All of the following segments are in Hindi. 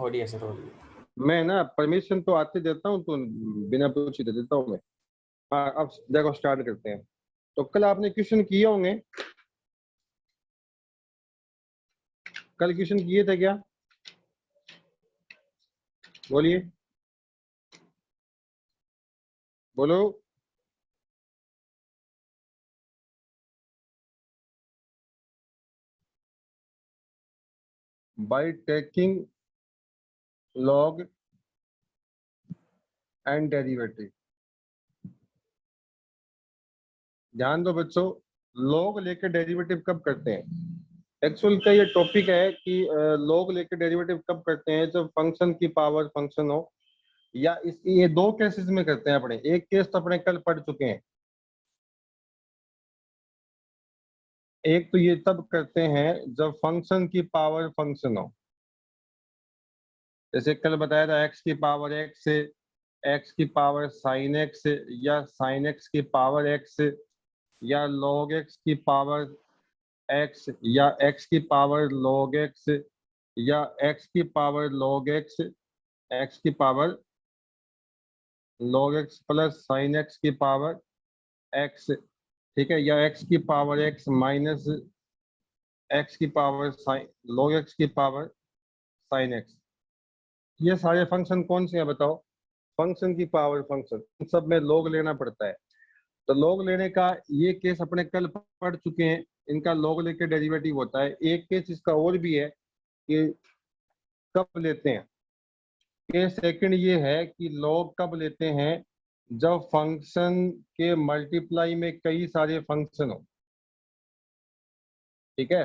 हो रही है सर, हो रही है। मैं ना परमिशन तो आते देता हूँ, तो बिना पूछे दे देता हूँ मैं। हाँ, अब देखो स्टार्ट करते हैं। तो कल आपने क्वेश्चन किए होंगे, कल क्वेश्चन किए थे क्या? बोलिए, बोलो। By taking log and derivative. ध्यान दो बच्चों, लॉग लेके डेरिवेटिव कब करते हैं? एक्चुअल का ये टॉपिक है कि लॉग लेके डेरिवेटिव कब करते हैं, जब फंक्शन की पावर फंक्शन हो, या इस ये दो केसेस में करते हैं अपने। एक केस तो अपने कल पढ़ चुके हैं, एक तो ये तब करते हैं जब फंक्शन की पावर फंक्शन हो। जैसे कल बताया था एक्स की पावर एक्स से, एक्स की पावर साइन एक्स, या साइन एक्स की पावर एक्स, या लॉग एक्स की पावर एक्स, या एक्स की पावर लॉग एक्स, या एक्स की पावर लॉग एक्स, एक्स की power log x plus sine x की पावर एक्स, ठीक है, या एक्स की पावर एक्स माइनस एक्स की पावर साइन लॉग एक्स की पावर साइन एक्स। ये सारे फंक्शन कौन से हैं बताओ? फंक्शन की पावर फंक्शन, इन सब में लॉग लेना पड़ता है। तो लॉग लेने का ये केस अपने कल पढ़ चुके हैं, इनका लॉग लेके डेरिवेटिव होता है। एक केस इसका और भी है कि कब लेते हैं। केस सेकंड ये है कि लॉग कब लेते हैं, जब फंक्शन के मल्टीप्लाई में कई सारे फंक्शन हो। ठीक है,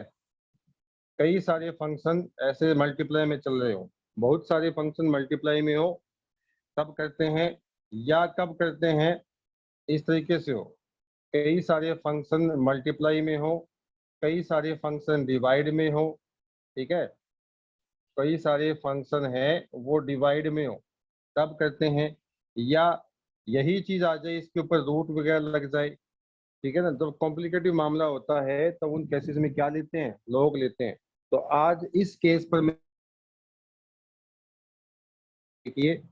कई सारे फंक्शन ऐसे मल्टीप्लाई में चल रहे हो, बहुत सारे फंक्शन मल्टीप्लाई में हो, तब करते हैं। या कब करते हैं, इस तरीके से हो, कई सारे फंक्शन मल्टीप्लाई में हो, कई सारे फंक्शन डिवाइड में हो। ठीक है, कई सारे फंक्शन है वो डिवाइड में हो, तब करते हैं। या यही चीज आ जाए, इसके ऊपर रूट वगैरह लग जाए, ठीक है ना, जब कॉम्प्लिकेटिव मामला होता है तो उन केसेस में क्या लेते हैं, लॉग लेते हैं। तो आज इस केस पर मैं देखिए,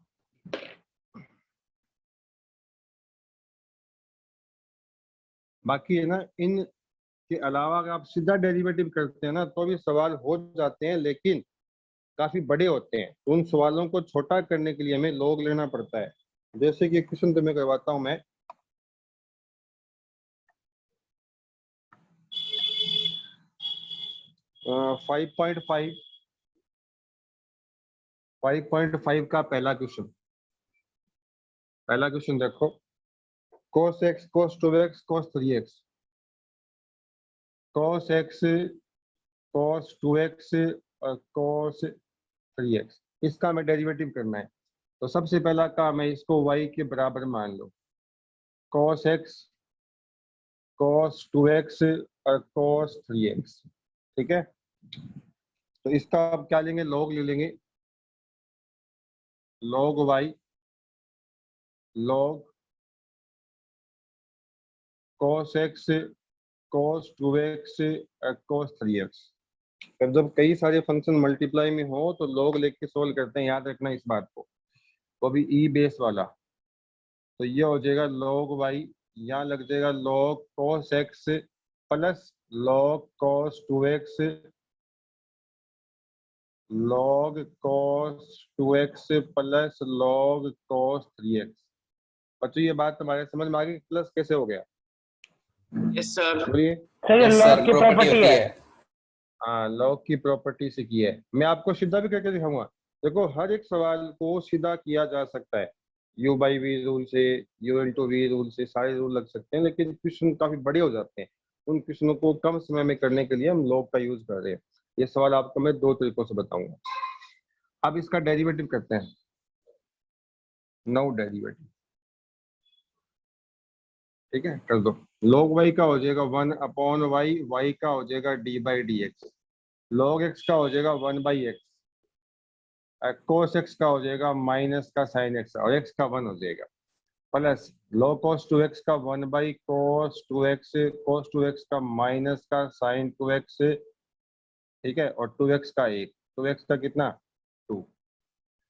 बाकी है ना, इन के अलावा अगर आप सीधा डेरिवेटिव करते हैं ना तो भी सवाल हो जाते हैं, लेकिन काफी बड़े होते हैं। तो उन सवालों को छोटा करने के लिए हमें लॉग लेना पड़ता है। जैसे कि क्वेश्चन तुम्हें करवाता हूं मैं, 5.5 5.5 का पहला क्वेश्चन। पहला क्वेश्चन देखो, cos x cos 2x cos 3x, cos x cos 2x और cos 3x, इसका हमें डेरिवेटिव करना है। तो सबसे पहला काम है, इसको y के बराबर मान लो, cos x cos 2x और cos 3x। ठीक है, तो इसका अब क्या लेंगे, लॉग ले लेंगे, log y log cos x cos 2x cos 3x। अब जब कई सारे फंक्शन मल्टीप्लाई में हो तो log लेके सोल्व करते हैं, याद रखना इस बात को, वो भी ई बेस वाला। तो ये हो जाएगा log y, यहाँ लग जाएगा log cos x plus log cos 2x log cos 2x plus log cos 3x। बच्चों ये बात तुम्हारे समझ में आ गई, प्लस कैसे हो गया? Yes sir. बोलिए। सर ये यस लॉग सर, की प्रॉपर्टी प्रॉपर्टी होती है। है। हाँ, लॉग की प्रॉपर्टी से की है। मैं आपको सीधा भी करके दिखाऊंगा। देखो, हर एक सवाल को सीधा किया जा सकता है, यू बाई वी रूल से, यू इंटू वी रूल से, सारे रूल लग सकते हैं, लेकिन क्वेश्चन काफी बड़े हो जाते हैं। उन क्वेश्चनों को कम समय में करने के लिए हम लॉग का यूज कर रहे हैं। ये सवाल आपको मैं दो तरीकों से बताऊंगा। अब इसका डेरिवेटिव करते हैं, नो डेरिवेटिव। ठीक है, कर दो। log y का हो जाएगा 1/y, y का हो जाएगा d by D x, log x का हो जाएगा 1/x, cos x का हो जाएगा माइनस का sin x, और x का 1 हो जाएगा, प्लस log cos 2x का 1/cos 2x, cos 2x का माइनस का sin 2x, ठीक है, और 2x का 1, 2x का कितना 2,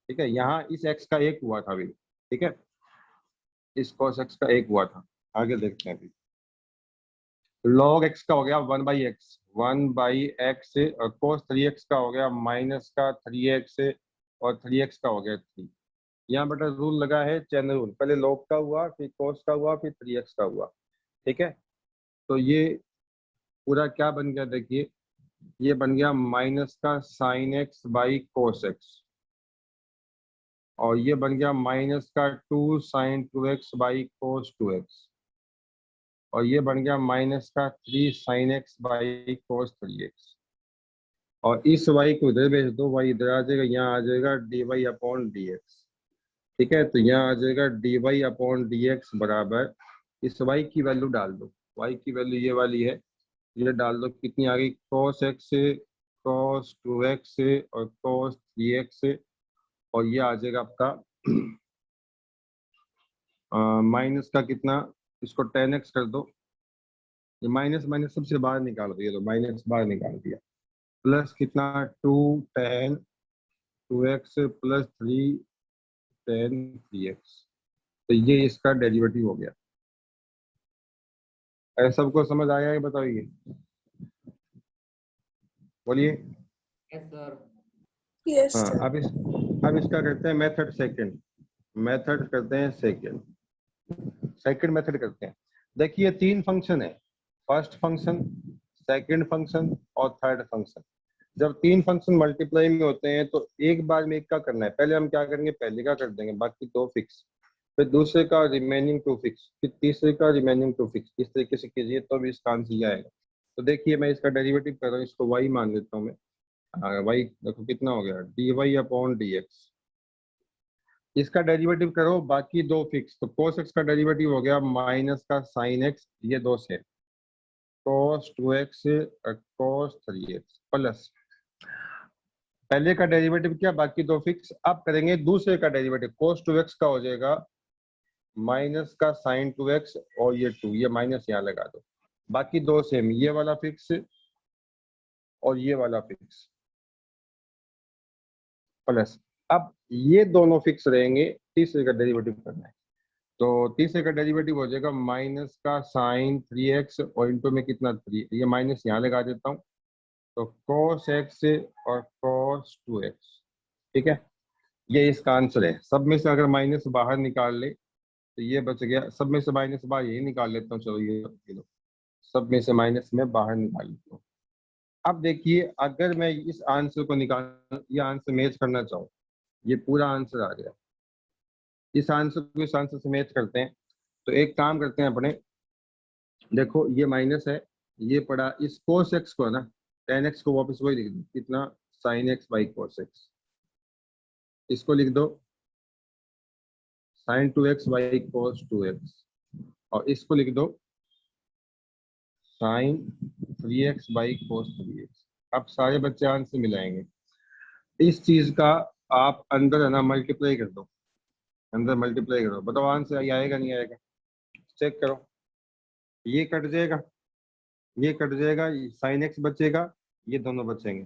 ठीक है, यहाँ इस x का 1 हुआ था अभी, ठीक है, इस cos x का 1 हुआ था। आगे देखते हैं अभी। log x का हो गया 1/x, 1/x और cos 3x का हो गया माइनस का 3x और 3x का हो गया 3। यहाँ बेटा रूल लगा है चैन रूल, पहले log का हुआ, फिर cos का हुआ, फिर 3x का हुआ, ठीक है। तो ये पूरा क्या बन गया, देखिए ये बन गया माइनस का sine x by cos x, और ये बन गया माइनस का 2 sign 2x by cos 2x, और ये बन गया माइनस का 3 sine x by cos 3x। और इस y को इधर भेज दो, y इधर आ जाएगा, यहाँ आ जाएगा dy अपॉन डी एक्स, ठीक है। तो यहाँ आ जाएगा dy अपॉन डी एक्स बराबर, इस y की वैल्यू डाल दो, y की वैल्यू ये वाली है, ये डाल दो, कितनी आ गई, cos x से cos 2x से और cos 3x से, और ये आ जाएगा आपका माइनस का कितना, इसको 10x कर दो, ये माइनस माइनस सबसे बाहर निकाल दिया, तो माइनस बाहर निकाल दिया, प्लस कितना 2 10 2x प्लस 3 10 3x। तो ये इसका डेरिवेटिव हो गया। ऐसा सबको समझ आया है, बताइए, बोलिए। Yes sir. Yes, हाँ, sir. अब इसका करते हैं मेथड सेकंड, मेथड करते हैं सेकंड मेथड करते हैं। देखिए 3 फंक्शन है, फर्स्ट फंक्शन, सेकंड फंक्शन और थर्ड फंक्शन। जब 3 फंक्शन मल्टीप्लाई में होते हैं तो एक बार में एक का करना है, पहले हम क्या करेंगे, पहले का कर देंगे, बाकी 2 फिक्स, फिर दूसरे का रिमेनिंग 2 फिक्स, फिर तीसरे का रिमेनिंग 2 फिक्स, इस तरीके से कीजिए तो भी इसका आंसर ये आएगा। तो देखिए मैं इसका डेरिवेटिव कर रहा हूँ, इसको y मान लेता हूँ मैं, y देखो कितना हो गया, dy अपॉन डी एक्स, इसका डेरिवेटिव करो, बाकी 2 फिक्स, तो cos x का डेरिवेटिव हो गया माइनस का sin x, ये 2 से cos 2x और cos 3x प्लस पहले का डेरिवेटिव किया, बाकी 2 फिक्स। अब करेंगे दूसरे का डेरिवेटिव, cos 2x का हो जाएगा माइनस का sin 2x, और ये 2, ये माइनस यहाँ लगा दो, बाकी 2 सेम, ये वाला फिक्स और ये वाला फिक्स प्लस। अब ये दोनों फिक्स रहेंगे, तीसरे का डेरिवेटिव करना है, तो तीसरे का डेरिवेटिव हो जाएगा माइनस का साइन 3x और इंटू में कितना 3, ये माइनस यहाँ लगा देता हूँ, तो cos x और cos 2x, ठीक है। ये इसका आंसर है। सब में से अगर माइनस बाहर निकाल ले तो ये बच गया, सब में से माइनस बाहर यही निकाल लेता हूँ, चलो ये लो, सब में से माइनस में बाहर निकाल लेता हूँ। अब देखिए अगर मैं इस आंसर को निकाल, ये आंसर मैच करना चाहूँ, ये पूरा आंसर आ गया, इस आंसर को इस आंसर से मैच करते हैं, तो एक काम करते हैं अपने, देखो ये माइनस है, ये पड़ा, इस cos x को है ना, tan x को वापस वही लिख दो, कितना sin x by cos x, इसको लिख दो sin 2x by cos 2x, और इसको लिख दो sin 3x by cos 3x। अब सारे बच्चे आंसर मिलाएंगे, इस चीज का आप अंदर है ना मल्टीप्लाई कर दो, अंदर मल्टीप्लाई करो, बताओ आंसर आएगा नहीं आएगा, चेक करो। ये कट जाएगा, ये कट जाएगा, साइन एक्स बचेगा, ये दोनों बचेंगे,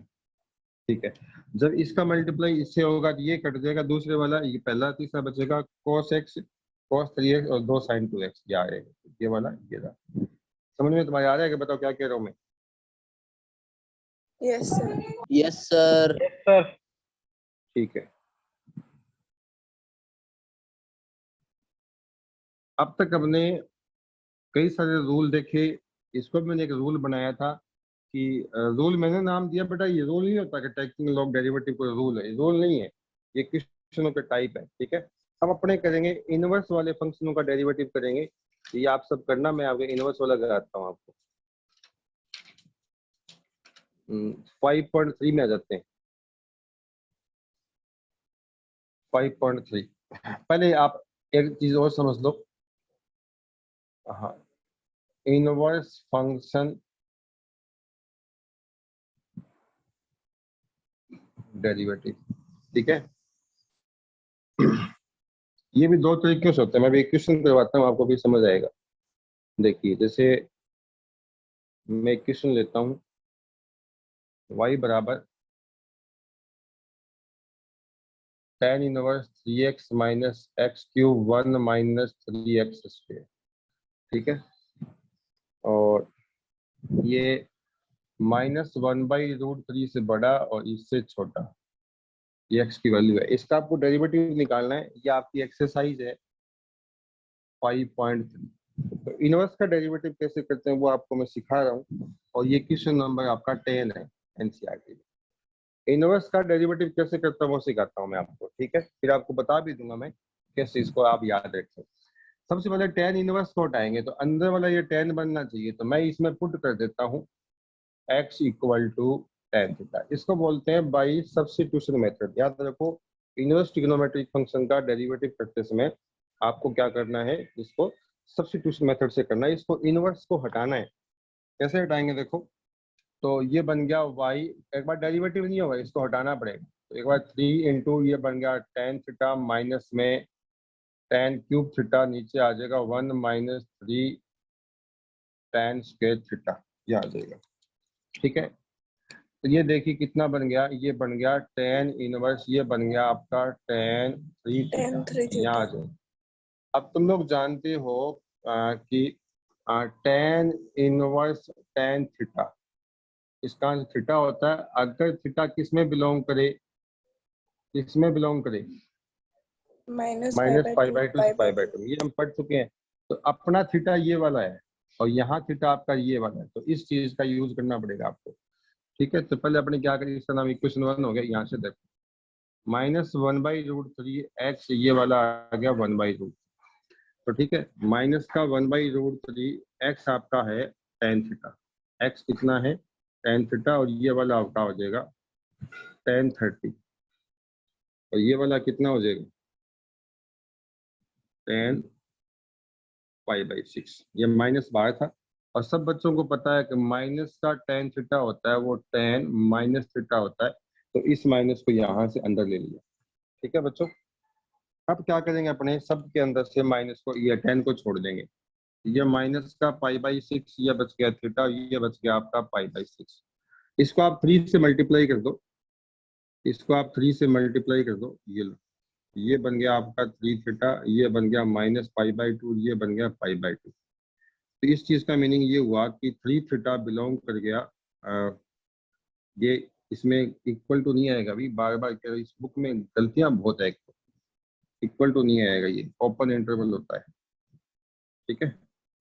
ठीक है। जब इसका मल्टीप्लाई इससे होगा तो ये कट जाएगा, दूसरे वाला, ये पहला तीसरा बचेगा, cos x cos 3x और 2 sin 2x, ये आएगा, ये वाला ये रहा। समझ में तुम्हारे आ रहा है कि बताओ क्या कह रहा हूँ मैं? Yes, sir. Yes sir. ठीक है, अब तक हमने कई सारे रूल देखे, इसको भी मैंने एक रूल बनाया था कि रूल मैंने नाम दिया, बेटा ये रूल नहीं होता कि टेकिंग लॉग डेरिवेटिव कोई रूल है, रूल नहीं है, ये क्वेश्चनों के टाइप है, ठीक है। हम अपने करेंगे इनवर्स वाले फंक्शनों का डेरिवेटिव करेंगे, ये आप सब करना, मैं आपको इनवर्स वाला कराता हूँ आपको। 5.3 में आ जाते हैं, 5.3। पहले आप एक चीज और समझ लो, हाँ, इनवर्स फंक्शन डेरिवेटिव, ठीक है। ये भी 2 तरीके से होते हैं, मैं भी एक क्वेश्चन करवाता हूँ आपको भी समझ आएगा। देखिए जैसे मैं एक क्वेश्चन लेता हूँ, y बराबर tan inverse 3x minus x cube 1 minus 3x square, ठीक है। और ये -1/√3 से बड़ा और इससे छोटा, ये x की वैल्यू है। इसका आपको डेरिवेटिव निकालना है। ये आपकी एक्सरसाइज है 5.3। तो इनवर्स का डेरिवेटिव कैसे करते हैं वो आपको मैं सिखा रहा हूँ। और ये क्वेश्चन नंबर आपका 10 है एनसीईआरटी में। इनवर्स का डेरिवेटिव कैसे करता हूँ वो सिखाता हूँ मैं आपको, ठीक है। फिर आपको बता भी दूंगा मैं कैसे इसको आप याद रखें। सबसे पहले tan इनवर्स को हटाएंगे तो अंदर वाला ये tan बनना चाहिए, तो मैं इसमें पुट कर देता हूँ x equal to tan theta. इसको बोलते हैं बाई सब्स्टिट्यूशन मेथड। याद रखो, इनवर्स ट्रिग्नोमेट्रिक फंक्शन का डेरिवेटिव करते समय आपको क्या करना है, इसको सब्स्टिट्यूशन मेथड से करना है। इसको इनवर्स को हटाना है। कैसे हटाएंगे देखो, तो ये बन गया y, एक बार डेरिवेटिव नहीं होगा, इसको हटाना पड़ेगा। तो एक बार 3 इंटू ये बन गया tan थीटा माइनस में tan क्यूब थीटा, नीचे आ जाएगा 1 माइनस 3 tan स्क्वायर थीटा, ये आ जाएगा, ठीक है। तो ये देखिए कितना बन गया, ये बन गया tan इनवर्स, ये बन गया आपका tan 3 थीटा, यहाँ आ जाए। अब तुम लोग जानते हो कि tan इनवर्स tan थीटा, इसका थीटा होता है अगर थीटा किस में बिलोंग करे, किसमें बिलोंग करे, -π/2 -π/2 से π/2, ये हम पढ़ चुके हैं। तो अपना थीटा ये वाला है और यहाँ थीटा आपका ये वाला है, तो इस चीज का यूज करना पड़ेगा आपको, ठीक है। तो पहले अपने क्या करें, इसका नाम इक्वेशन 1 हो गया। यहाँ से देखो -1/√3 x, ये वाला आ गया 1/√, तो ठीक है। माइनस का 1/√3 x आपका है tan थीटा, x कितना है tan थीटा, और ये वाला आपका हो जाएगा tan 30, और ये वाला कितना हो जाएगा tan π/6। ये माइनस बाहर था, और सब बच्चों को पता है कि माइनस का tan थीटा होता है वो tan माइनस थीटा होता है। तो इस माइनस को यहाँ से अंदर ले लिया, ठीक है बच्चों। अब क्या करेंगे, अपने सब के अंदर से माइनस को, ये tan को छोड़ देंगे। ये माइनस का π/6, ये बच गया थीटा, ये बच गया आपका π/6। इसको आप 3 से मल्टीप्लाई कर दो, इसको आप 3 से मल्टीप्लाई कर दो, ये लो, ये बन गया आपका 3 थीटा, ये बन गया -π/2, ये बन गया π/2। तो इस चीज का मीनिंग ये हुआ कि 3 थीटा बिलोंग कर गया, ये इसमें इक्वल टू नहीं आएगा, अभी बार बार कह रहे, इस बुक में गलतियां बहुत है। इक्वल टू नहीं आएगा, ये ओपन इंटरवल होता है, ठीक है,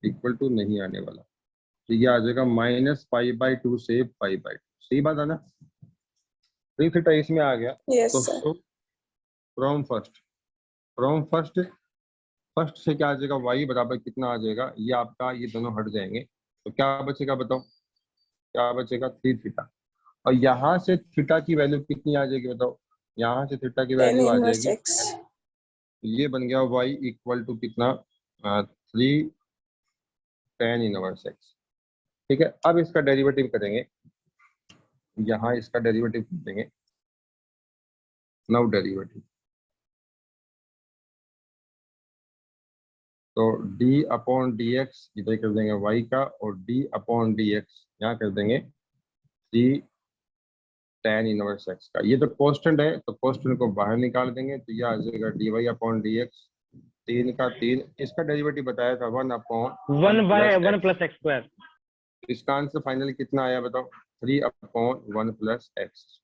इक्वल टू नहीं आने वाला। तो ये आ जाएगा -π/2 से π/2, सही बात है ना। 3 थीटा इसमें आ गया। Yes, तो sir. फ्रॉम फर्स्ट से क्या आ जाएगा, y बराबर कितना आ जाएगा, ये आपका, ये दोनों हट जाएंगे, तो क्या बचेगा बताओ, क्या बचेगा 3 थीटा। और यहाँ से थीटा की वैल्यू कितनी आ जाएगी बताओ, यहाँ से थीटा की tan वैल्यू आ inverse जाएगी, x. ये बन गया y इक्वल टू कितना 3 tan इनवर्स x, ठीक है। अब इसका डेरिवेटिव करेंगे, यहाँ इसका डेरिवेटिव देंगे, नाउ डेरिवेटिव, तो d/dx इधर कर देंगे y का, और d/dx यहाँ कर देंगे 3 tan इनवर्स x का। ये तो कांस्टेंट है, तो कांस्टेंट को बाहर निकाल देंगे, तो ये आ जाएगा dy/dx 3 का 3, इसका डेरिवेटिव बताया था 1/1 प्लस एक्स स्क्वायर। इसका आंसर फाइनली कितना आया बताओ, 3/1 प्लस एक्स।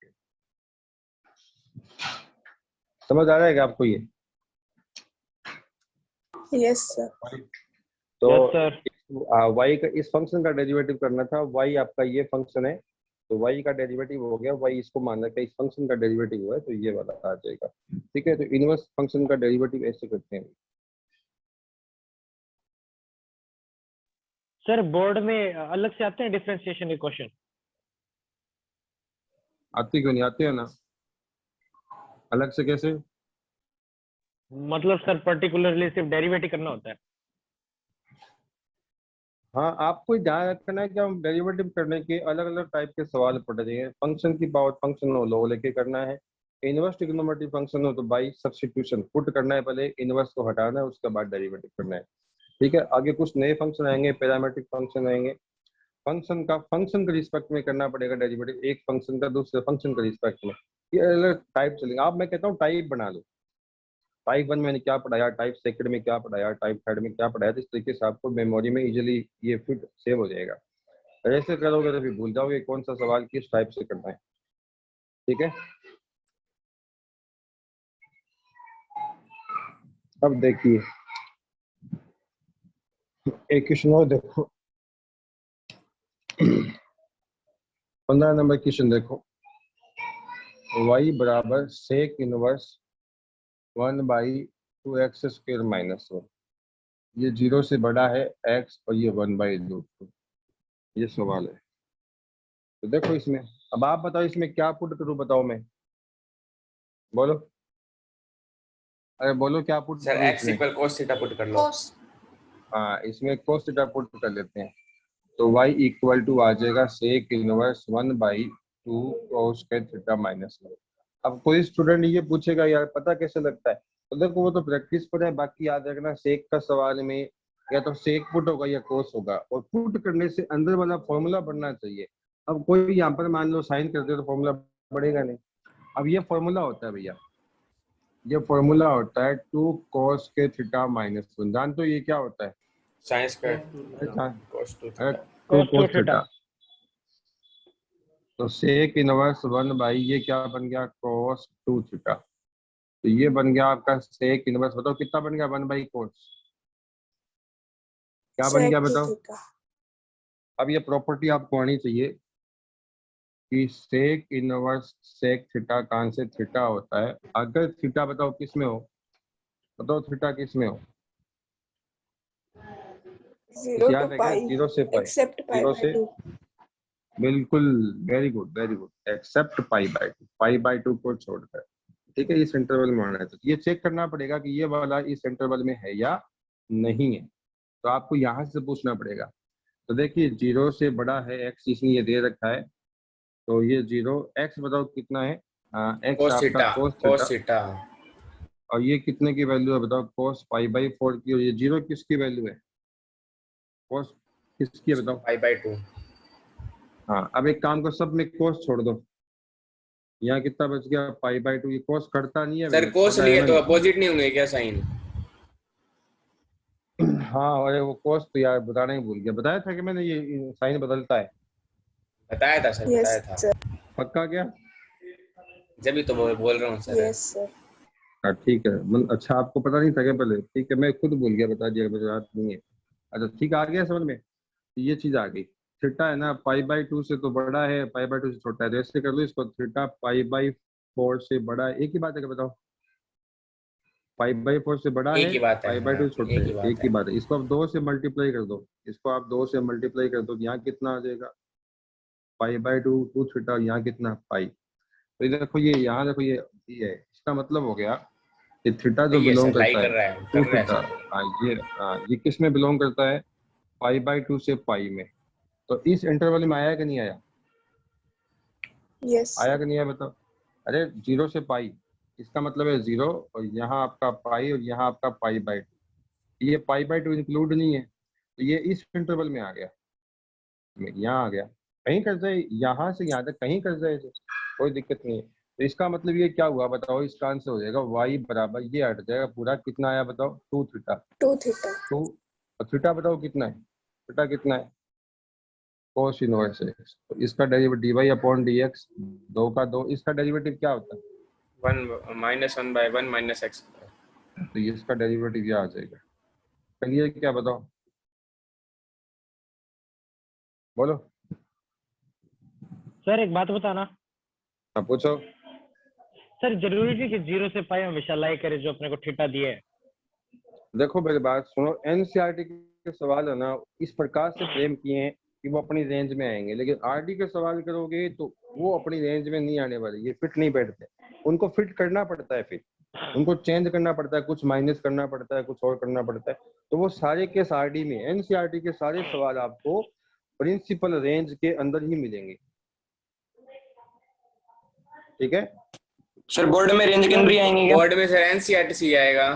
समझ आ रहा है क्या आपको ये? Yes, sir. तो यस सर। y का, इस फंक्शन का डेरिवेटिव करना था। y आपका ये फंक्शन है, तो y का डेरिवेटिव हो गया, y इसको मानना कि इस फंक्शन का डेरिवेटिव हुआ है, तो ये वाला आ जाएगा, ठीक है। तो इनवर्स फंक्शन का डेरिवेटिव ऐसे करते हैं। सर बोर्ड में अलग से आते हैं डिफरेंशिएशन के क्वेश्चन? आते क्यों नहीं आते हैं ना, अलग से कैसे? मतलब सर पर्टिकुलरली सिर्फ डेरिवेटिव करना होता है? हाँ, आपको ध्यान रखना है कि हम डेरिवेटिव करने के अलग अलग टाइप के सवाल पढ़ रहे हैं। फंक्शन की पावर फंक्शन हो लो लेके करना है, इनवर्स ट्रिग्नोमेट्रिक फंक्शन हो तो बाई सब्स्टिट्यूशन पुट करना है, पहले इनवर्स को हटाना है, उसके बाद डेरिवेटिव करना है, ठीक है। आगे कुछ नए फंक्शन आएंगे, पैरामीट्रिक फंक्शन आएंगे, फंक्शन के रिस्पेक्ट में करना पड़ेगा डेरिवेटिव, एक फंक्शन का दूसरे फंक्शन के रिस्पेक्ट में। ये अलग टाइप चलेंगे। आप मैं कहता हूँ टाइप बना लो, टाइप 1 मैंने क्या पढ़ाया, टाइप सेकंड में क्या पढ़ाया, टाइप थर्ड में क्या पढ़ाया, तो इस तरीके से आपको मेमोरी में इजीली ये फिट सेव हो जाएगा। ऐसे करोगे तो फिर भूल जाओगे कौन सा सवाल किस टाइप से करना है। ठीक है, अब देखिए एक क्वेश्चन और देखो, 15 नंबर क्वेश्चन देखो, y बराबर सेक इनवर्स 1/2x² माइनस 1, ये 0 से बड़ा है x और ये 1/√2, ये सवाल है। तो देखो इसमें, अब आप बताओ इसमें क्या पुट करूं, बताओ मैं, बोलो, अरे बोलो क्या पुट सर करूं x इसमें। इक्वल cos थीटा पुट कर लो। हाँ, इसमें cos थीटा पुट कर लेते हैं, तो y इक्वल टू आ जाएगा sec inverse 1/2 cos theta minus 1। अब कोई स्टूडेंट ये पूछेगा यार पता कैसे लगता है, तो देखो वो तो प्रैक्टिस पर है, बाकी याद रखना सेक का सवाल में या तो सेक पुट होगा या कोस होगा, और पुट करने से अंदर वाला फॉर्मूला बढ़ना चाहिए। अब कोई भी यहाँ पर मान लो साइन करते हो तो फॉर्मूला बढ़ेगा नहीं। अब ये फॉर्मूला होता है भैया, ये फॉर्मूला होता है 2 cos थीटा माइनस 1, जानते हो ये क्या होता है? sin square cos 2 theta. 2 cos 2 cos theta. Theta, तो सेक इनवर्स 1 ये क्या बन गया cos 2 थीटा, तो ये बन गया आपका सेक इनवर्स, बताओ कितना बन गया 1/cos, क्या बन गया बताओ। अब ये प्रॉपर्टी आपको आनी चाहिए कि सेक इनवर्स सेक थीटा कहाँ से थीटा होता है, अगर थीटा बताओ किस में हो, बताओ थीटा किस में हो, 0 याद to है क्या, pi 0 से पाई, except pi 0 by से, 2. बिल्कुल, very good very good, except pi by 2 को छोड़कर। ठीक है, इस इंटरवल में आना है, तो ये चेक करना पड़ेगा कि ये वाला इस इंटरवल में है या नहीं है, तो आपको यहाँ से पूछना पड़ेगा। तो देखिए 0 से बड़ा है x, इसने ये दे रखा है, तो ये 0 x बताओ कितना है, x cos आपका theta cos cos theta, theta और ये कितने की वैल्यू है बताओ, cos पाई/4 की, और ये 0 किसकी वैल्यू है, cos किसकी है बताओ। π/2। हाँ, अब एक काम करो, सब में cos छोड़ दो, यहाँ कितना बच गया पाई/2, ये cos कटता नहीं है सर भैया, cos पता है लिए ना तो नहीं। अपोजिट नहीं होंगे क्या साइन? हाँ, अरे वो cos तो यार बताना ही भूल गया, बताया था कि मैंने ये साइन बदलता है, बताया था सर, Yes, बताया था। sir. पक्का क्या? जब भी तो बोल रहा हूँ सर। Yes, sir. हाँ ठीक है, अच्छा आपको पता नहीं था क्या पहले, ठीक है मैं खुद भूल गया, बता दिया, मुझे याद नहीं है। अच्छा ठीक है, आ गया समझ में, तो ये चीज आ गई। थीटा है ना पाई/2 से तो बड़ा है, पाई/2 से छोटा है, तो ऐसे कर लो इसको, थीटा पाई/4 से बड़ा है, एक ही बात है, क्या बताओ, पाई/4 से बड़ा एक है, ही बात है, पाई/2 हाँ से छोटा एक है, ही बात एक ही है। बात है। इसको आप 2 से मल्टीप्लाई कर दो, इसको आप 2 से मल्टीप्लाई कर दो, यहाँ कितना आ जाएगा पाई/2 2 थीटा, यहाँ कितना पाई, तो ये देखो, ये यहाँ देखो, ये है, इसका मतलब हो गया कि थीटा जो सही है बिलोंग सर, लाई करता कर है रहा है, 2 कर रहा है थीटा, सर। ये किस में बिलोंग करता है, पाई/2 से पाई में, तो इस इंटरवल में आया कि नहीं आया, Yes, आया sir. कि नहीं आया बताओ। अरे 0 से पाई, इसका मतलब है 0, और यहाँ आपका पाई और यहाँ आपका पाई/2, ये पाई/2 इंक्लूड नहीं है, तो ये इस इंटरवल में आ गया, यहाँ आ गया, कहीं कर जाए यहाँ से यहाँ तक कहीं कर जाए, कोई दिक्कत नहीं है। तो इसका मतलब ये क्या हुआ बताओ, इसका आंसर हो जाएगा y बराबर, ये हट जाएगा पूरा, कितना आया बताओ 2 थीटा, 2 theta. 2, और थीटा बताओ कितना है, थीटा कितना है cos इनवर्स x, तो इसका डेरिवेटिव dy/dx, 2 का 2, इसका डेरिवेटिव क्या होता है, 1 -1/1 - x। तो ये इसका डेरिवेटिव ये आ जाएगा। चलिए क्या बताओ, बोलो, सर एक बात बताना, हाँ पूछो। सर जरूरी नहीं कि 0 से पाई हमेशा लाई करे जो अपने को थीटा दिए है। देखो मेरी बात सुनो, एनसीईआरटी के सवाल है ना इस प्रकार से फ्रेम किए हैं कि वो अपनी रेंज में आएंगे, लेकिन आरडी के सवाल करोगे तो वो अपनी रेंज में नहीं आने वाले, ये फिट नहीं बैठते, उनको फिट करना पड़ता है, फिर उनको चेंज करना पड़ता है, कुछ माइनस करना पड़ता है, कुछ और करना पड़ता है, तो वो सारे केस आरडी में, एनसीईआरटी के सारे सवाल आपको प्रिंसिपल रेंज के अंदर ही मिलेंगे। ठीक है, सर बोर्ड में रेंज के अंदर ही आएंगे क्या? बोर्ड में सर एनसीईआरटी से आएगा।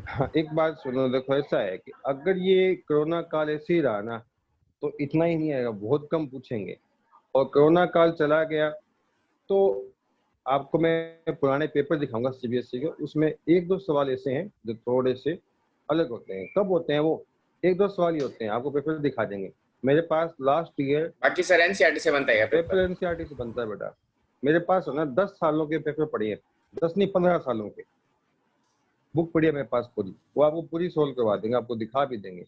हाँ एक बात सुनो, देखो ऐसा है कि अगर ये कोरोना काल ऐसे ही रहा ना तो इतना ही नहीं आएगा, बहुत कम पूछेंगे, और कोरोना काल चला गया तो आपको मैं पुराने पेपर दिखाऊंगा सीबीएसई के, उसमें एक दो सवाल ऐसे हैं जो थोड़े से अलग होते हैं। कब होते हैं वो? एक दो सवाल ही होते हैं, आपको पेपर दिखा देंगे। मेरे पास लास्ट ईयर बाकी सर एनसीईआरटी से बनता है पेपर एनसीईआरटी से बनता है बेटा। मेरे पास है ना 10 सालों के पेपर पढ़े हैं, 10 नहीं 15 सालों के बुक पढ़ी है मेरे पास पूरी, वो आपको पूरी सोल्व करवा देंगे, आपको दिखा भी देंगे,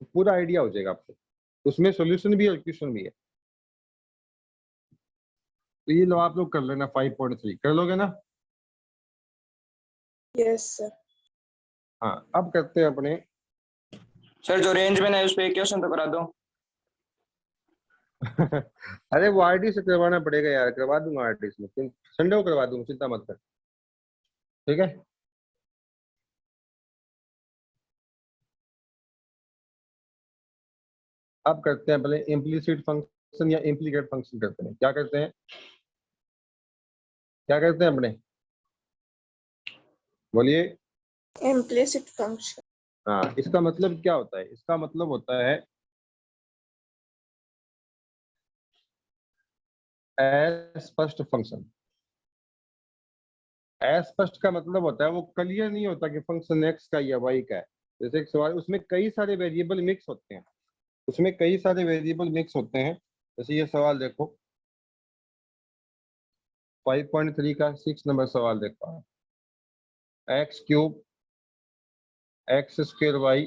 पूरा आइडिया हो जाएगा आपको। उसमें सॉल्यूशन भी है और क्वेश्चन भी है। तो ये लो आप लोग कर लेना, 5.3 कर लोगे ना? Yes, sir. हाँ, अब करते हैं अपने सर जो रेंज में है उस पे एक क्वेश्चन तो करा दो। अरे वो आरटी से करवाना पड़ेगा यार, करवा दूंगा आरटी से, संडे को करवा दूंगा, चिंता मत कर, ठीक है। अब करते हैं पहले इम्प्लीसिट फंक्शन या इम्प्लीकेट फंक्शन करते हैं। क्या करते हैं, क्या करते हैं अपने, बोलिए। Implicit function. हाँ, इसका मतलब क्या होता है? इसका मतलब होता है अस्पष्ट फंक्शन। अस्पष्ट का मतलब होता है वो क्लियर नहीं होता कि फंक्शन एक्स का या वाई का है। जैसे एक सवाल, उसमें कई सारे वेरिएबल मिक्स होते हैं, उसमें कई सारे वेरिएबल मिक्स होते हैं। जैसे ये सवाल देखो, 5.3 का 6 नंबर सवाल देखो, x cube x square y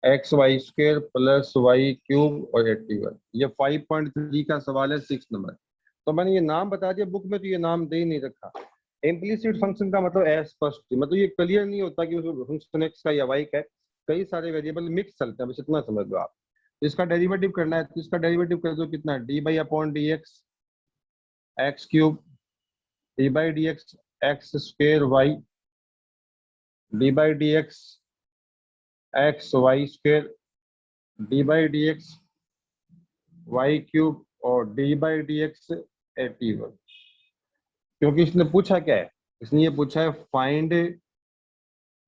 x y square plus y cube और 81। ये 5.3 का सवाल है, 6 नंबर। तो मैंने ये नाम बता दिया बुक में, तो ये नाम दे ही नहीं रखा। इम्प्लीसिट फंक्शन का मतलब अस्पष्ट, मतलब ये क्लियर नहीं होता कि फंक्शन एक्स का या वाई का है, कई सारे वेरिएबल मिक्स चलते हैं, बस इतना समझ लो आप। इसका डेरिवेटिव करना है तो इसका डेरिवेटिव कर दो, कितना, d by upon d x x cube, d by D x x square y, d by D x x y square, d by D x y cube और डी बाई डी एक्स 81। क्योंकि इसने पूछा क्या है, इसने ये पूछा है find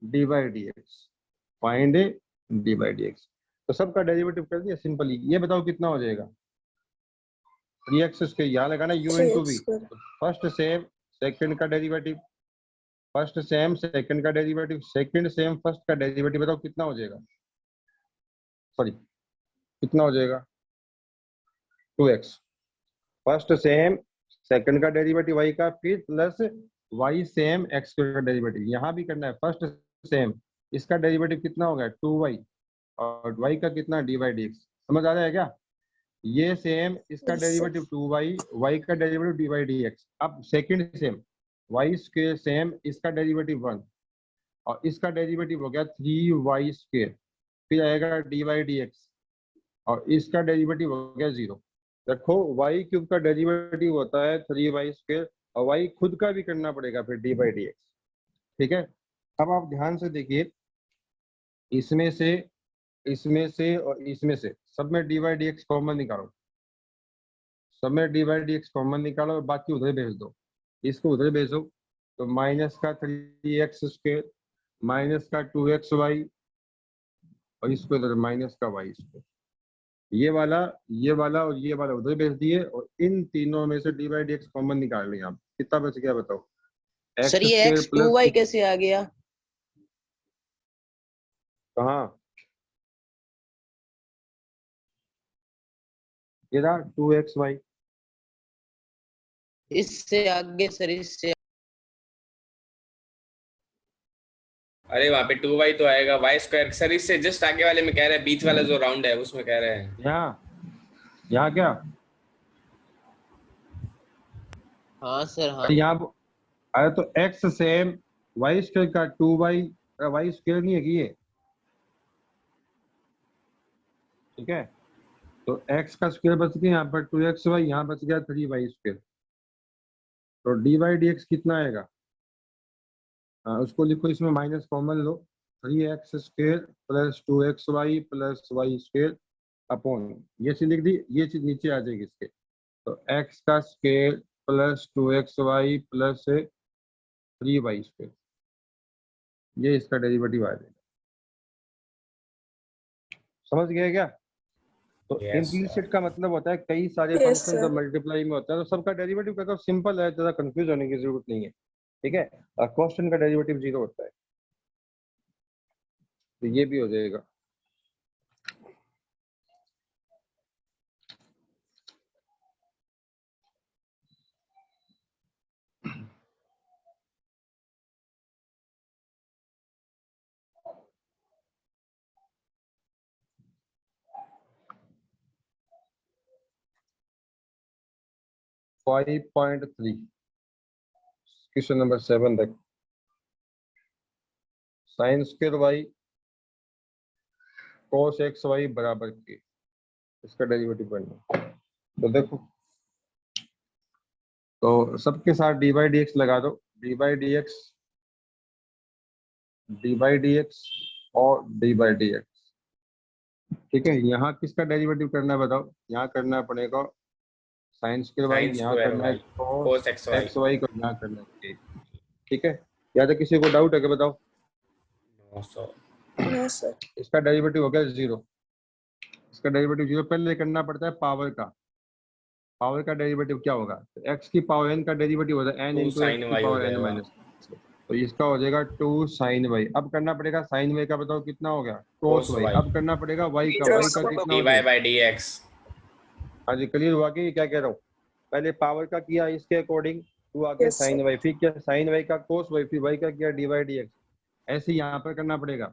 D by D x, find D by D x. तो सबका डेरिवेटिव कर दिया सिंपली। ये बताओ कितना हो जाएगा, 3x स्क्वायर, यहाँ लगाना u into v. 3x². First same second का डेरिवेटिव, फर्स्ट सेम सेकंड का डेरिवेटिव, सेकंड सेम फर्स्ट का डेरिवेटिव, बताओ कितना हो जाएगा, सॉरी कितना हो जाएगा, 2x। फर्स्ट सेम सेकंड का डेरिवेटिव y का, फिर प्लस y सेम x का डेरिवेटिव। यहाँ भी करना है, फर्स्ट सेम इसका डेरिवेटिव कितना होगा 2y, और y का कितना dy dx। समझ आ रहा है क्या? ये सेम इसका Yes, sir. Derivative 2y, y का डेरिवेटिव dy dx। अब second same y square same इसका डेरिवेटिव 1 और इसका डेरिवेटिव हो गया 3y स्क्वायर, फिर आएगा dy dx और इसका डेरिवेटिव हो गया 0। देखो y क्यूब का डेरिवेटिव होता है 3y स्क्वायर और y खुद का भी करना पड़ेगा फिर डी बाई डी एक्स, ठीक है। अब आप ध्यान से देखिए, इसमें से और इसमें से सब में D by D X common निकालो, सब में D by D X common निकालो और बाकी उधर भेज दो, इसको उधर भेजो। तो माइनस का 3x स्क्वायर माइनस का 2xy और इसको इधर माइनस का y स्क्वायर। ये वाला और ये वाला उधर भेज दिए और इन तीनों में से D by D X common निकाल लिया। आप कितना बच गया बताओ? सर ये x 2y कैसे आ गया? कहाँ? ये रहा 2xy। इससे आगे सर, इससे अरे वहाँ पे 2y तो आएगा, y स्क्वायर सर इससे जस्ट आगे वाले में कह रहे हैं, बीच वाला जो राउंड है उसमें कह रहे हैं। यहाँ क्या? हाँ सर हाँ। यहाँ अरे तो x सेम y स्क्वायर का 2y, y स्क्वायर नहीं है कि ये, ठीक है। तो x का स्क्वायर बच गया यहाँ पर 2xy, यहाँ बच गया 3y स्क्वायर। तो डी बाई डी एक्स कितना आएगा? उसको लिखो, इसमें माइनस कॉमन लो, 3x square plus 2xy plus y square upon, ये चीज लिख दी, ये चीज नीचे आ जाएगी इसके। तो x का square plus 2xy plus 3y square, ये इसका डेरिवेटिव आ जाएगा। समझ गए क्या? तो Yes, इम्प्लीसिट का मतलब होता है कई सारे Yes, फंक्शन sir. जब मल्टीप्लाई में होता है तो सबका डेरिवेटिव करता है, सिंपल है, ज्यादा कंफ्यूज होने की जरूरत नहीं है, ठीक है। क्वेश्चन का डेरिवेटिव 0 होता है, तो ये भी हो जाएगा। फाइव पॉइंट 3 क्वेश्चन नंबर 7 तक। Sine square y cos x y बराबर के, इसका डेरिवेटिव करना। तो देखो, तो सबके साथ डी बाई डी एक्स लगा दो, D by D x, D by D x और डी बाई डी एक्स, ठीक है। यहाँ किसका डेरिवेटिव करना है बताओ? यहाँ करना पड़ेगा साइन स्क्वायर वाई, sin यहाँ square करना है y कोस cos xy. एक्स वाई को, यहाँ करना है k, ठीक है। या तो किसी को डाउट है कि बताओ? No, so No, sir. इसका डेरिवेटिव हो गया 0, इसका डेरिवेटिव 0 पहले करना पड़ता है पावर का। पावर का डेरिवेटिव क्या होगा? तो x की पावर n का डेरिवेटिव होता है n 2 इंटू sin एक्स की y हो पावर n जाएगा. माइनस, तो इसका हो जाएगा 2 sin y। अब करना पड़ेगा sin y का, बताओ कितना हो गया? cos Cos y। y. अब करना पड़ेगा y का, y Cos का y. कितना हो dy जाएगा? by dx. हाँ जी, क्लियर हुआ कि क्या कह रहा हूँ? पहले पावर का किया इसके अकॉर्डिंग, टू आगे Yes, sin sir. y, फिर क्या sin y का cos y, फिर y का किया dy dx। ऐसे यहाँ पर करना पड़ेगा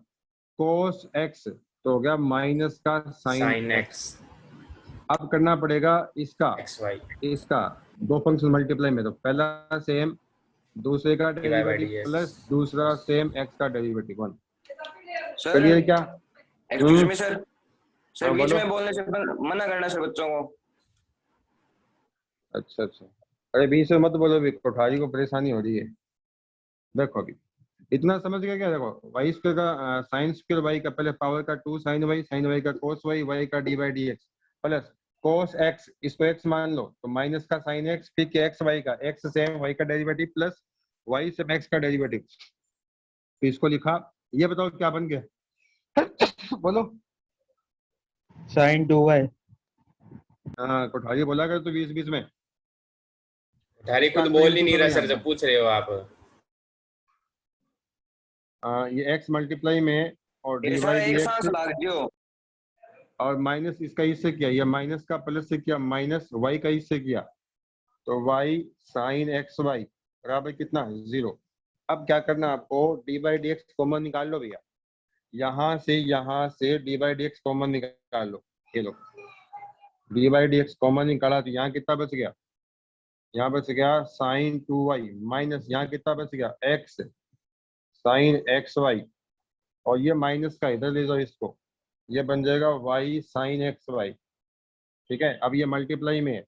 cos x, तो हो गया माइनस का sin sin x। x अब करना पड़ेगा इसका, xy इसका दो फंक्शन मल्टीप्लाई में, तो पहला सेम, दूसरे का dy by derivative dx. Plus दूसरा सेम x का डेरिवेटिव 1। सर क्लियर क्या? एक्सक्यूज मी सर, सर हाँ, बीच बोलो। में बोलने से मना करना सर बच्चों को। अच्छा अच्छा, अरे बीच से मत बोलो, भी कोठारी को परेशानी हो रही है। देखो अभी इतना समझ गया क्या? देखो वाई स्क्वायर का साइन स्क्वायर वाई का, पहले पावर का 2 sin y, sin y का cos y, y का D by D x plus cos x, इसको x मान लो तो माइनस का sin x, फिर के x y का, x सेम y का derivative plus y same x का डेरिवेटिव, फिर इसको लिखा। ये बताओ क्या बन गया? बोलो। sin 2y। हाँ, कोठारी बोला कर तो बीच बीच में। धारी इसका खुद आंसर बोल ही इनपुट नहीं करो रहा यहाँ सर, जब पर। पूछ रहे हो आप. ये x मल्टीप्लाई में और डी ऐसा बाई एक डी सांस एक्स, लाग दियो। और माइनस इसका इससे किया, या माइनस का प्लस से किया, माइनस y का इससे किया, तो y साइन एक्स वाई बराबर कितना? 0। अब क्या करना आपको? D by D X common निकाल लो भैया, यहाँ से D by D X common निकाल लो। ये लो, D by D X common निकाला तो यहाँ कितना बच गया? यहाँ बच गया साइन 2y माइनस यहाँ कितना बच गया? x साइन एक्स वाई, और ये माइनस का इधर ले जाओ इसको, ये बन जाएगा y साइन एक्स वाई, ठीक है। अब ये मल्टीप्लाई में है,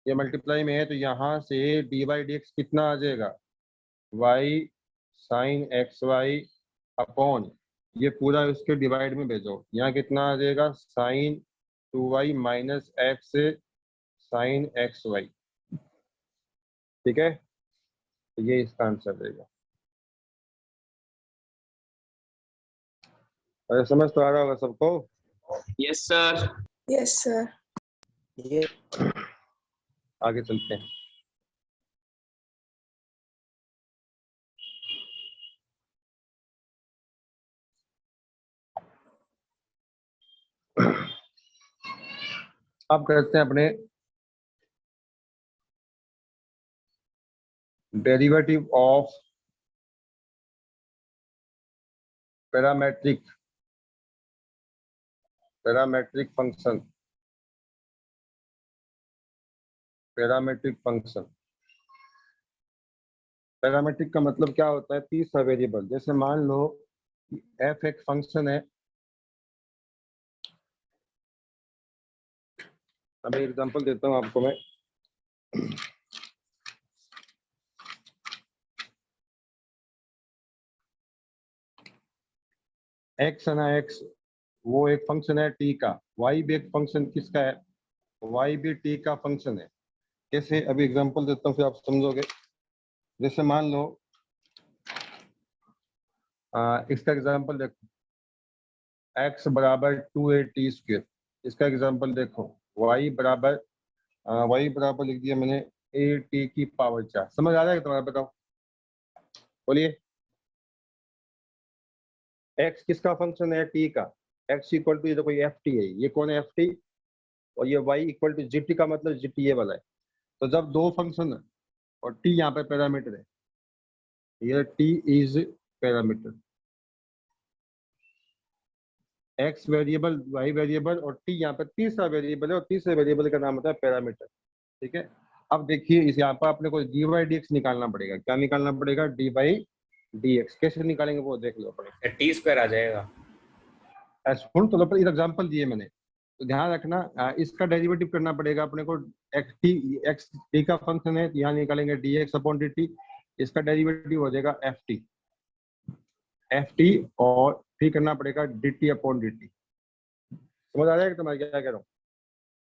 ये मल्टीप्लाई में है, तो यहाँ से डी बाई डी एक्स कितना आ जाएगा? y sine x y upon, ये पूरा उसके डिवाइड में भेजो, यहाँ कितना आ जाएगा? Sine 2y minus x sine x y, ठीक है। तो ये इसका आंसर रहेगा। अरे समझ तो आ रहा होगा सबको? Yes sir. Yes, sir. ये आगे चलते हैं। अब करते हैं अपने derivative of parametric function. Parametric function, parametric का मतलब क्या होता है? तीसरा वेरिएबल। जैसे मान लो एफ एक फंक्शन है, अभी एग्जांपल देता हूं आपको मैं। एक्स है ना, एक्स वो एक फंक्शन है टी का, वाई भी एक फंक्शन किसका है? वाई भी टी का फंक्शन है। कैसे? अभी एग्जांपल देता हूँ फिर आप समझोगे। जैसे मान लो इसका एग्जांपल देखो, x बराबर 2a t स्क्वायर, इसका एग्जांपल देखो, y बराबर लिख दिया मैंने a t की पावर 4। समझ आ रहा है तुम्हारा? बताओ, बोलिए। x किसका फंक्शन है? t का। x इक्वल टू, ये देखो ये ft है, ये कौन है? ft। और ये y इक्वल टू gt का मतलब gt ये वाला है। तो जब दो फंक्शन है और t यहाँ पे पैरामीटर है, ये t is parameter, x variable, y variable और t यहाँ पे तीसरा वेरिएबल है, और तीसरे वेरिएबल का नाम होता है पैरामीटर। ठीक है। अब देखिए इस यहाँ पर अपने को dy dx निकालना पड़ेगा। क्या निकालना पड़ेगा? dy dx। कैसे निकालेंगे वो देख लो अपने। टी स्क्वायर आ जाएगा। सुन तो लो, पर एग्जाम्पल दिए मैंने, तो ध्यान रखना, इसका डेरिवेटिव करना पड़ेगा अपने को। एक्स टी का फंक्शन है, यहाँ निकालेंगे dx अपॉन dt, इसका डेरिवेटिव हो जाएगा ft, और फिर करना पड़ेगा dt अपॉन dt। समझ आ रहा है कि तुम्हारे क्या कह रहा हूँ?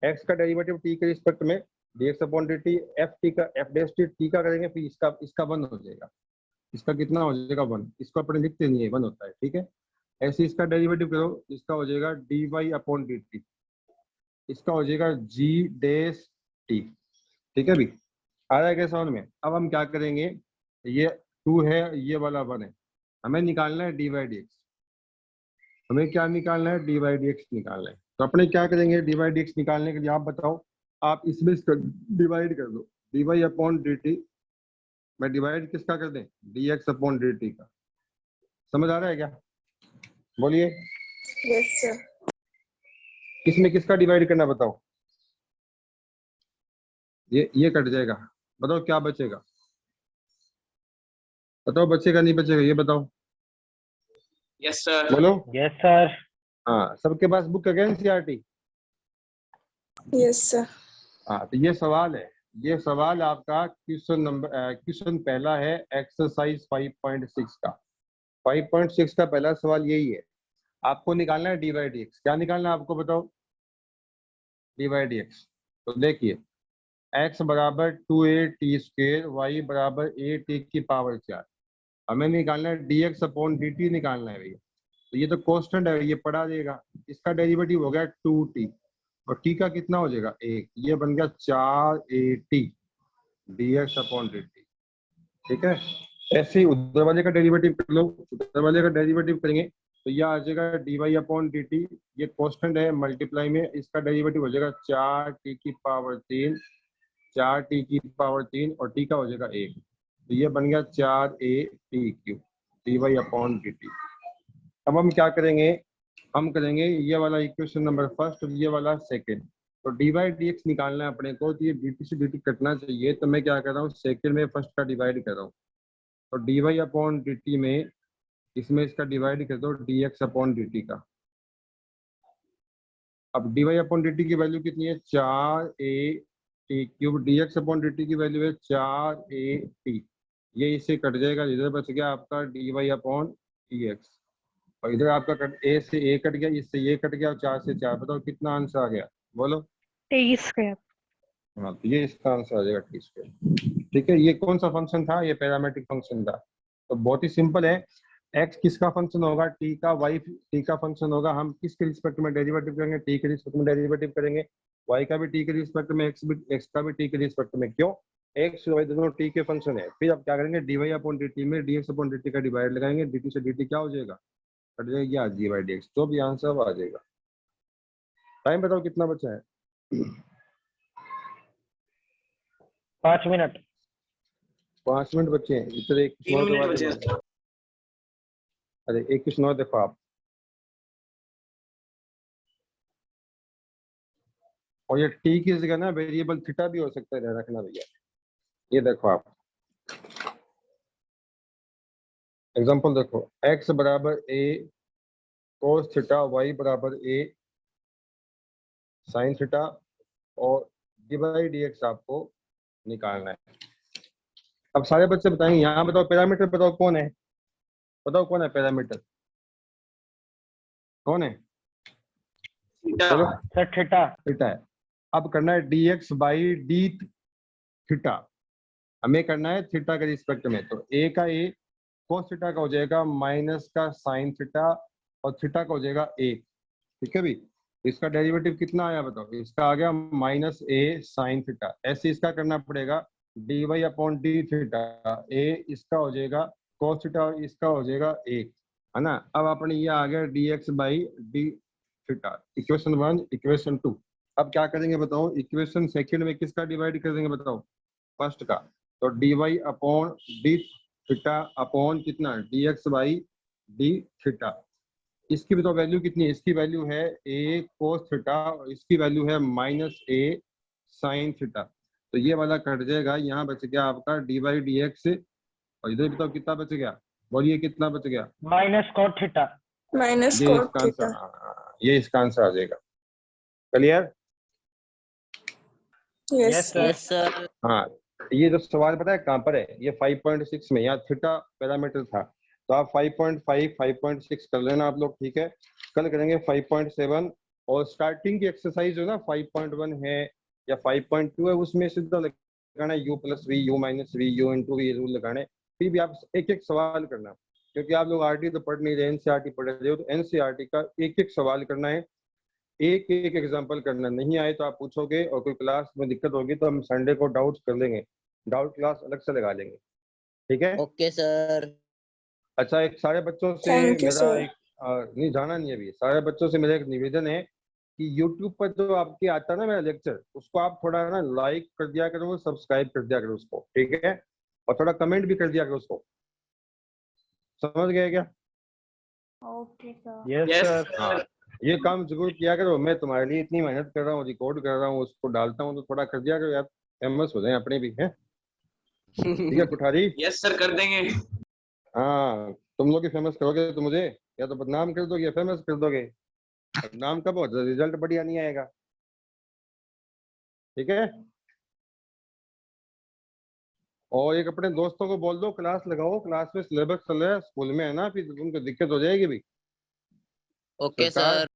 x का डेरिवेटिव t के रिस्पेक्ट में dx अपॉन dt, ft का f डैश t का करेंगे, फिर इसका 1 हो जाएगा। इसका कितना हो जाएगा? 1। इसको अपने लिखते नहीं है, 1 होता है। ठीक है। ऐसे इसका डेरिवेटिव करो, इसका हो जाएगा dy अपॉन dt, इसका हो जाएगा g डैश t। ठीक है भी, आ रहा है क्या समझ में? अब हम क्या करेंगे, ये 2 है, ये वाला 1 है, हमें निकालना है dy dx। हमें क्या निकालना है? dy dx निकालना है। तो अपने क्या करेंगे dy dx निकालने के लिए? आप बताओ, आप इसमें डिवाइड कर दो, dy अपॉन dt में डिवाइड किसका कर दें? dx अपॉन dt का। समझ आ रहा है क्या? बोलिए। Yes sir. किसमें किसका डिवाइड करना बताओ? ये कट जाएगा, बताओ क्या बचेगा? बताओ बचेगा नहीं बचेगा, ये बताओ। Yes sir. बोलो। Yes sir. हाँ, सबके पास बुक है एनसीईआरटी? Yes sir. हाँ, तो ये सवाल है, ये सवाल आपका क्वेश्चन पहला है एक्सरसाइज 5.6 का। 5.6 का पहला सवाल यही है। आपको निकालना है dy dx। क्या निकालना है आपको बताओ? dy dx। तो देखिए, x बराबर 2a t स्क्वायर, y बराबर a t की पावर 4। हमें निकालना है dx अपॉन dt निकालना है भैया। तो ये तो कांस्टेंट है, ये पढ़ा देगा। इसका डेरिवेटिव हो गया 2t, और t का कितना हो जाएगा? 1। ये बन गया 4at dx अपॉन dt। ठीक है। ऐसे ही उधर वाले का डेरिवेटिव कर लो, उधर वाले का डेरिवेटिव करेंगे तो यह आ जाएगा dy अपॉन dt। ये कांस्टेंट है, मल्टीप्लाई में इसका डेरिवेटिव हो जाएगा 4t की पावर 3, 4t की पावर 3, और t का हो जाएगा 1। तो ये बन गया 4at³ dy अपॉन dt। अब हम क्या करेंगे? हम करेंगे ये वाला इक्वेशन नंबर फर्स्ट और ये वाला सेकंड। तो dy dx निकालना है अपने को, तो ये dt से dt कटना चाहिए। तो मैं क्या कर रहा हूँ, सेकंड में फर्स्ट का डिवाइड कर रहा हूँ। तो dy अपॉन dt में इसमें इसका डिवाइड कर दो dx अपॉन dt का। अब dy अपॉन dt की वैल्यू कितनी है? 4at³। dx अपॉन dt की वैल्यू है 4at। ये इससे कट जाएगा, इधर बच गया आपका dy अपॉन dx, और इधर आपका a से a कट गया, इससे ये कट गया, और 4 से 4। बताओ कितना आंसर आ गया? बोलो। T square. हाँ, तो ये इसका आंसर आ जाएगा टी स्क्वायर। ठीक है। ये कौन सा फंक्शन था? ये पैरामीट्रिक फंक्शन था। तो बहुत ही सिंपल है। x किसका फंक्शन होगा? t का। y t का फंक्शन होगा। हम किसके रिस्पेक्ट में डेरिवेटिव करेंगे? t के रिस्पेक्ट में डेरिवेटिव करेंगे। y का भी t के रिस्पेक्ट में, x का भी t के रिस्पेक्ट में। क्यों? x और y दोनों t के फंक्शन है। फिर अब क्या करेंगे? dy अपॉन dt में dx अपॉन dt का डिवाइड लगाएंगे, dt से dt क्या हो जाएगा? कट जाएगी dy dx। तो भी आंसर आ जाएगा। टाइम बताओ कितना बचा है? 5 मिनट। 5 मिनट बचे हैं। इधर एक 3 मिनट बचे हैं। अरे एक क्वेश्चन और देखो आप, और ये टी की जगह ना वेरिएबल थीटा भी हो सकता है, रखना भैया। ये देखो आप एग्जांपल देखो, x बराबर a cos थीटा, y बराबर a sin थीटा, और dy dx आपको निकालना है। अब सारे बच्चे बताएंगे। यहाँ बताओ पैरामीटर, बताओ कौन है? बताओ कौन है पैरामीटर? कौन है? चलो, सर थीटा। थीटा है। अब करना है dx बाई डी थीटा। हमें करना है थीटा के रिस्पेक्ट में। तो a का a cos थीटा का हो जाएगा माइनस का sin थीटा और थीटा का हो जाएगा 1। ठीक है भी, इसका डेरिवेटिव कितना आया बताओ, इसका आ गया -a sin थीटा। ऐसे इसका करना पड़ेगा dy upon D theta, a इसका हो जाएगा cos थीटा और इसका हो जाएगा 1, है ना। अब अपने ये आ गया dx by D theta, equation 1 equation 2। अब क्या करेंगे बताओ, इक्वेशन सेकंड में किसका डिवाइड कर देंगे बताओ, फर्स्ट का। तो dy upon D theta upon कितना dx बाई डी थीटा। इसकी भी तो वैल्यू कितनी है, इसकी वैल्यू है a cos थीटा और इसकी वैल्यू है -a sin थीटा। तो ये वाला कट जाएगा, यहाँ बच गया आपका डी बाई डी एक्स, और इधर बताओ कितना बच गया, बोलिए कितना बच गया, माइनस कॉट थीटा। माइनस ये कोट इसका थीटा। आंसर, ये इसका आंसर आ जाएगा। Clear? Yes sir. Yes sir. हाँ, ये जो सवाल पता है कहाँ पर है, ये 5.6 में, यहाँ थीटा पैरामीटर था, तो आप 5.5 5.6 कर लेना आप लोग। ठीक है, कल करेंगे 5.7, और स्टार्टिंग की एक्सरसाइज जो ना 5.1 है या 5.2 है, उसमें सीधा लगाना u plus v, u minus v, u into v, rule लगाने। फिर भी आप एक एक सवाल करना, क्योंकि आप लोग आरटी तो पढ़ नहीं रहे, एनसीईआरटी पढ़ रहे हो, तो एनसीईआरटी का एक एक सवाल करना है, एक एक एग्जाम्पल करना। नहीं आए तो आप पूछोगे, और कोई क्लास में दिक्कत होगी तो हम संडे को डाउट्स कर लेंगे, डाउट क्लास अलग से लगा लेंगे। ठीक है? Okay sir. अच्छा, एक सारे बच्चों से Thank you, मेरा sir. एक नहीं जाना नहीं है अभी, सारे बच्चों से मेरा एक निवेदन है कि YouTube पर जो आपके आता है ना मेरा लेक्चर, उसको आप थोड़ा ना लाइक कर दिया करो, सब्सक्राइब कर दिया करो उसको। ठीक है, और थोड़ा कमेंट भी कर दिया करो उसको। समझ गए क्या? Okay sir. Yes sir. हाँ, ये काम जरूर किया करो। मैं तुम्हारे लिए इतनी मेहनत कर रहा हूँ, रिकॉर्ड कर रहा हूँ, उसको डालता हूँ, तो थोड़ा कर दिया करो यार, फेमस हो जाए अपने भी हैं। ठीक है कुठारी? यस सर, कर देंगे। हाँ, तुम लोग ही फेमस करोगे तो मुझे या तो बदनाम कर दोगे या फेमस कर दोगे। बदनाम कब हो, रिजल्ट बढ़िया नहीं आएगा। ठीक है, और एक अपने दोस्तों को बोल दो क्लास लगाओ, क्लास में सिलेबस चल रहा है स्कूल में, है ना, फिर उनको दिक्कत हो जाएगी भी। ओके सरकार सर।